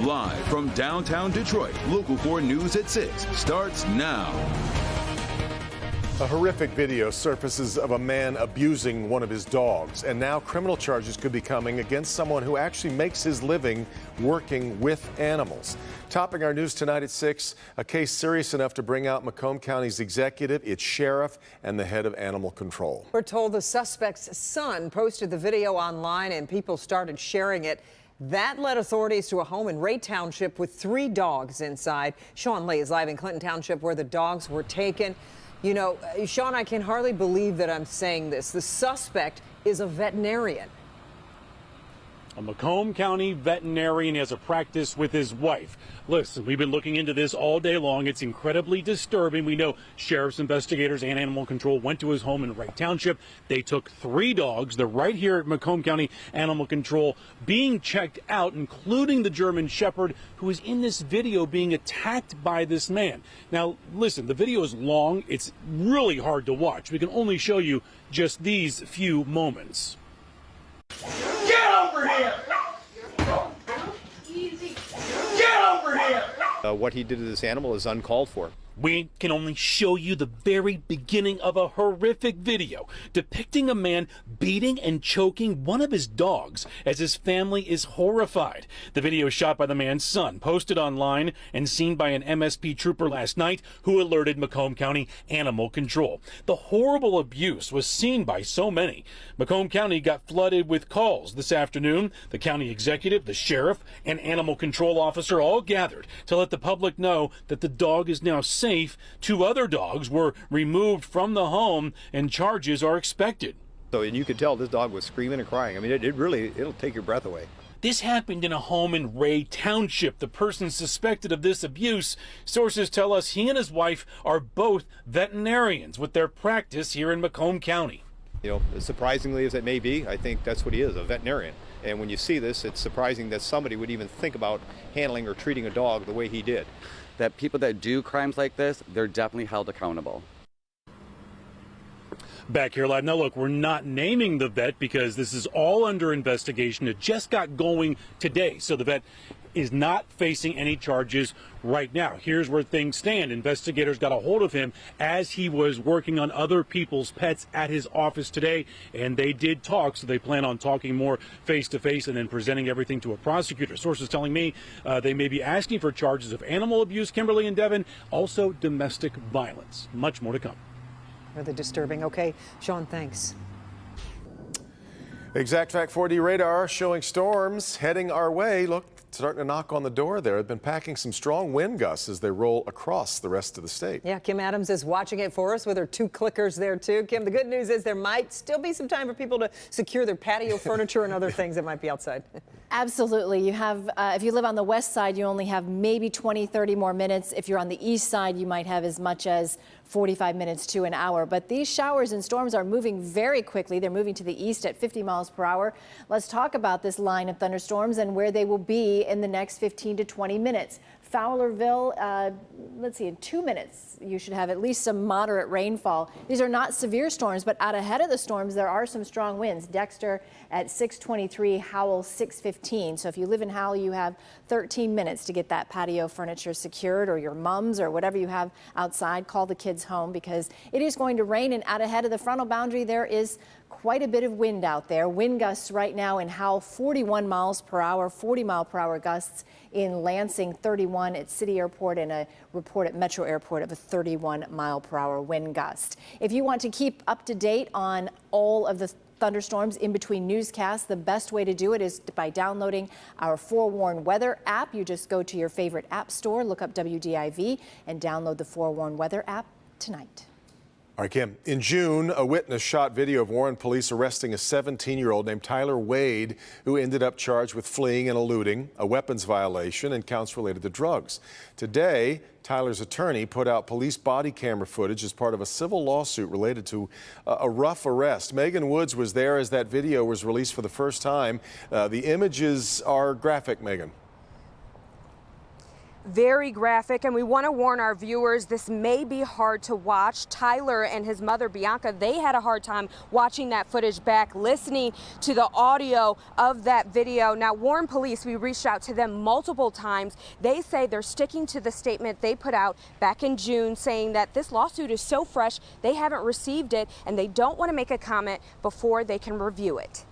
Live from downtown Detroit, Local 4 News at 6 starts now. A horrific video surfaces of a man abusing one of his dogs, and now criminal charges could be coming against someone who actually makes his living working with animals. Topping our news tonight at 6, a case serious enough to bring out Macomb County's executive, its sheriff, and the head of animal control. We're told the suspect's son posted the video online and people started sharing it. That led authorities to a home in Ray Township with 3 dogs inside. Sean Lee is live in Clinton Township where the dogs were taken. You know, Sean, I can hardly believe that I'm saying this. The suspect is a veterinarian. A Macomb County veterinarian has a practice with his wife. Listen, we've been looking into this all day long. It's incredibly disturbing. We know sheriff's investigators and animal control went to his home in Wright Township. They took 3 dogs. They're right here at Macomb County Animal Control being checked out, including the German Shepherd, who is in this video being attacked by this man. Now, listen, the video is long. It's really hard to watch. We can only show you just these few moments. Get over here! Easy. Get over here! What he did to this animal is uncalled for. We can only show you the very beginning of a horrific video depicting a man beating and choking one of his dogs as his family is horrified. The video shot by the man's son, posted online and seen by an MSP trooper last night who alerted Macomb County Animal Control. The horrible abuse was seen by so many. Macomb County got flooded with calls this afternoon. The county executive, the sheriff, and animal control officer all gathered to let the public know that the dog is now safe. 2 other dogs were removed from the home and charges are expected. So, and you could tell this dog was screaming and crying. I mean, it'll take your breath away. This happened in a home in Ray Township. The person suspected of this abuse, sources tell us he and his wife are both veterinarians with their practice here in Macomb County. You know, as surprisingly as it may be, I think that's what he is, a veterinarian. And when you see this, it's surprising that somebody would even think about handling or treating a dog the way he did. That people that do crimes like this, they're definitely held accountable. Back here live. Now, look, we're not naming the vet because this is all under investigation. It just got going today. So the vet is not facing any charges right now. Here's where things stand. Investigators got a hold of him as he was working on other people's pets at his office today, and they did talk, so they plan on talking more face-to-face and then presenting everything to a prosecutor. Sources telling me they may be asking for charges of animal abuse, Kimberly and Devin, also domestic violence. Much more to come. Really disturbing. Okay, Sean, thanks. Exact Fact 4D radar showing storms heading our way. Look, starting to knock on the door there. They've been packing some strong wind gusts as they roll across the rest of the state. Yeah, Kim Adams is watching it for us with her 2 clickers there, too. Kim, the good news is there might still be some time for people to secure their patio furniture and other things that might be outside. Absolutely. You have, if you live on the west side, you only have maybe 20, 30 more minutes. If you're on the east side, you might have as much as 45 minutes to an hour. But these showers and storms are moving very quickly. They're moving to the east at 50 miles per hour. Let's talk about this line of thunderstorms and where they will be in the next 15 to 20 minutes. Fowlerville, let's see, in 2 minutes, you should have at least some moderate rainfall. These are not severe storms, but out ahead of the storms, there are some strong winds. Dexter at 623, Howell 615. So if you live in Howell, you have 13 minutes to get that patio furniture secured, or your mums or whatever you have outside. Call the kids home because it is going to rain, and out ahead of the frontal boundary, there is quite a bit of wind out there. Wind gusts right now in Howell, 41 miles per hour, 40 mile per hour gusts in Lansing, 31 at City Airport, and a report at Metro Airport of a 31 mile per hour wind gust. If you want to keep up to date on all of the thunderstorms in between newscasts, the best way to do it is by downloading our Forewarn Weather app. You just go to your favorite app store, look up WDIV, and download the Forewarn Weather app tonight. All right, Kim. In June, a witness shot video of Warren police arresting a 17-year-old named Tyler Wade, who ended up charged with fleeing and eluding, a weapons violation, and counts related to drugs. Today, Tyler's attorney put out police body camera footage as part of a civil lawsuit related to a rough arrest. Megan Woods was there as that video was released for the first time. The images are graphic, Megan. very graphic, and we want to warn our viewers this may be hard to watch. Tyler and his mother Bianca, they had a hard time watching that footage back, listening to the audio of that video. Now, Warren Police, we reached out to them multiple times. They say they're sticking to the statement they put out back in June, saying that this lawsuit is so fresh they haven't received it and they don't want to make a comment before they can review it.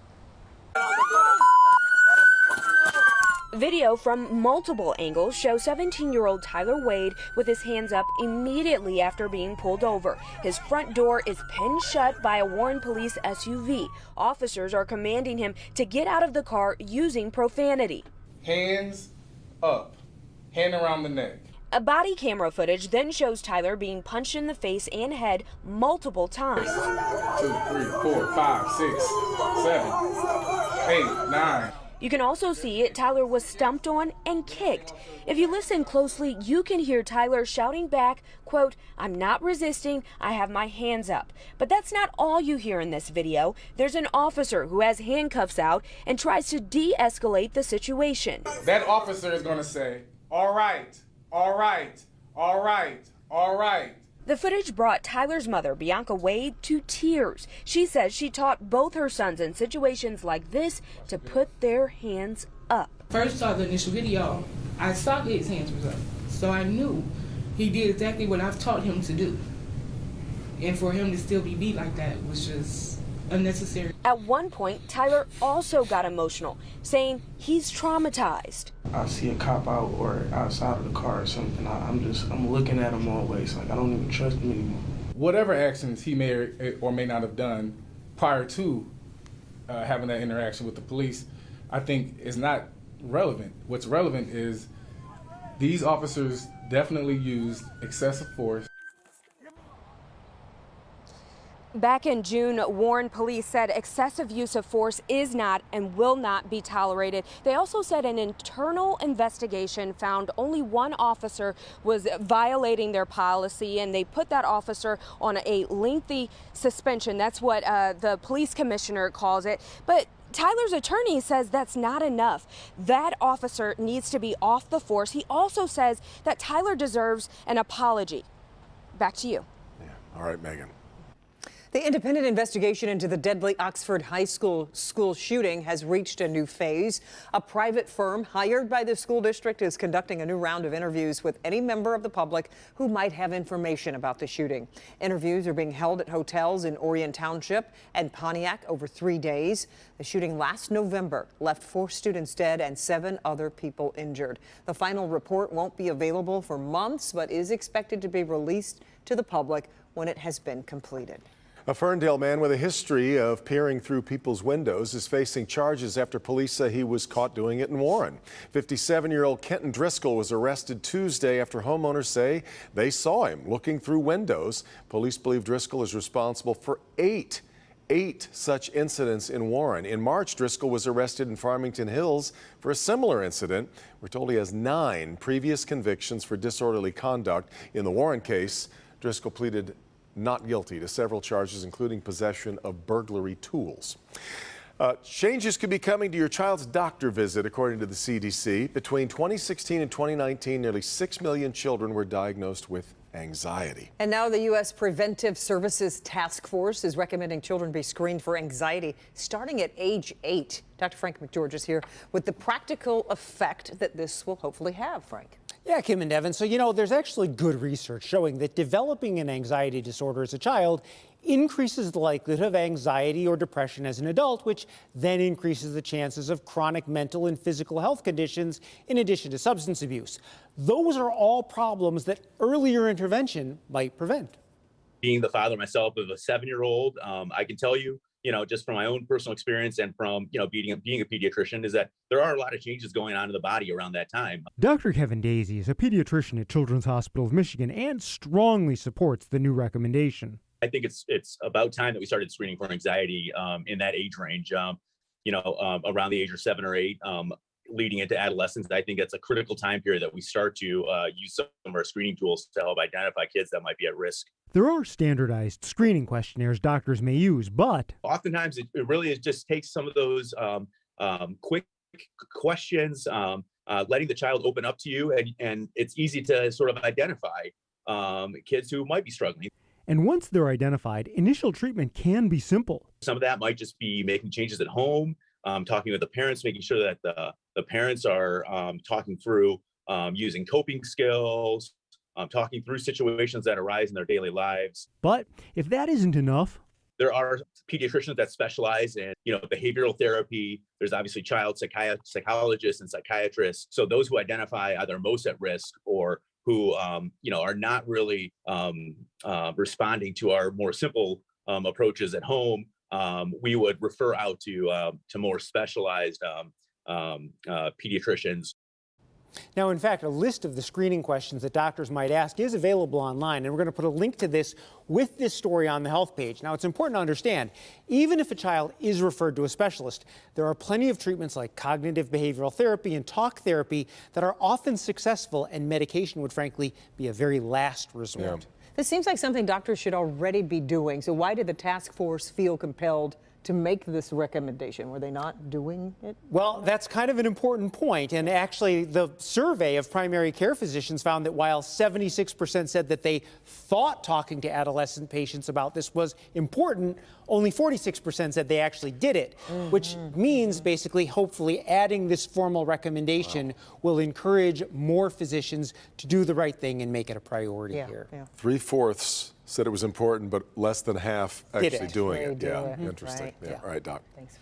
Video from multiple angles shows 17-year-old Tyler Wade with his hands up immediately after being pulled over. His front door is pinned shut by a Warren Police SUV. Officers are commanding him to get out of the car using profanity. Hands up, hand around the neck. A body camera footage then shows Tyler being punched in the face and head multiple times. 2, 3, 4, 5, 6, 7, 8, 9. You can also see Tyler was stumped on and kicked. If you listen closely, you can hear Tyler shouting back, quote, "I'm not resisting, I have my hands up." But that's not all you hear in this video. There's an officer who has handcuffs out and tries to de-escalate the situation. That officer is going to say, all right, all right, all right, all right. The footage brought Tyler's mother, Bianca Wade, to tears. She says she taught both her sons in situations like this to put their hands up. First saw the initial video, I saw that his hands was up. So I knew he did exactly what I've taught him to do. And for him to still be beat like that was just unnecessary. At one point, Tyler also got emotional, saying he's traumatized. I see a cop out or outside of the car or something, I'm looking at him always, like I don't even trust him anymore. Whatever actions he may or may not have done prior to having that interaction with the police, I think is not relevant. What's relevant is these officers definitely used excessive force. Back in June, Warren Police said excessive use of force is not and will not be tolerated. They also said an internal investigation found only one officer was violating their policy, and they put that officer on a lengthy suspension. That's what the police commissioner calls it. But Tyler's attorney says that's not enough. That officer needs to be off the force. He also says that Tyler deserves an apology. Back to you. Yeah. All right, Megan. The independent investigation into the deadly Oxford High School shooting has reached a new phase. A private firm hired by the school district is conducting a new round of interviews with any member of the public who might have information about the shooting. Interviews are being held at hotels in Orion Township and Pontiac over 3 days. The shooting last November left 4 students dead and 7 other people injured. The final report won't be available for months, but is expected to be released to the public when it has been completed. A Ferndale man with a history of peering through people's windows is facing charges after police say he was caught doing it in Warren. 57-year-old Kenton Driscoll was arrested Tuesday after homeowners say they saw him looking through windows. Police believe Driscoll is responsible for eight such incidents in Warren. In March, Driscoll was arrested in Farmington Hills for a similar incident. We're told he has 9 previous convictions for disorderly conduct. In the Warren case, Driscoll pleaded not guilty to several charges, including possession of burglary tools. Changes could be coming to your child's doctor visit, according to the CDC. Between 2016 and 2019, nearly 6 million children were diagnosed with anxiety. And now the U.S. Preventive Services Task Force is recommending children be screened for anxiety starting at age 8. Dr. Frank McGeorge is here with the practical effect that this will hopefully have. Frank. Yeah, Kim and Devin. So, there's actually good research showing that developing an anxiety disorder as a child increases the likelihood of anxiety or depression as an adult, which then increases the chances of chronic mental and physical health conditions in addition to substance abuse. Those are all problems that earlier intervention might prevent. Being the father myself of a 7-year-old, I can tell you, just from my own personal experience and from, being a pediatrician, is that there are a lot of changes going on in the body around that time. Dr. Kevin Daisy is a pediatrician at Children's Hospital of Michigan and strongly supports the new recommendation. I think it's about time that we started screening for anxiety in that age range, around the age of 7 or 8, leading into adolescence. I think that's a critical time period that we start to use some of our screening tools to help identify kids that might be at risk. There are standardized screening questionnaires doctors may use, but oftentimes it really just takes some of those quick questions letting the child open up to you, and it's easy to sort of identify kids who might be struggling. And once they're identified, initial treatment can be simple. Some of that might just be making changes at home, talking with the parents, making sure that the parents are talking through using coping skills, talking through situations that arise in their daily lives. But if that isn't enough, there are pediatricians that specialize in, behavioral therapy. There's obviously child psychologists and psychiatrists. So those who identify either most at risk or who, are not really responding to our more simple approaches at home, we would refer out to more specialized pediatricians. Now, in fact, a list of the screening questions that doctors might ask is available online, and we're going to put a link to this with this story on the health page. Now, it's important to understand, even if a child is referred to a specialist, there are plenty of treatments like cognitive behavioral therapy and talk therapy that are often successful, and medication would frankly be a very last resort. Yeah. This seems like something doctors should already be doing. So why did the task force feel compelled to make this recommendation? Were they not doing it? Well, that's kind of an important point. And actually, the survey of primary care physicians found that while 76% said that they thought talking to adolescent patients about this was important, only 46% said they actually did it, which means basically, hopefully, adding this formal recommendation will encourage more physicians to do the right thing and make it a priority here. Yeah. 3/4 said it was important, but less than half actually doing it. They do Yeah, it. interesting. Right. Yeah. All right, Doc. Thanks.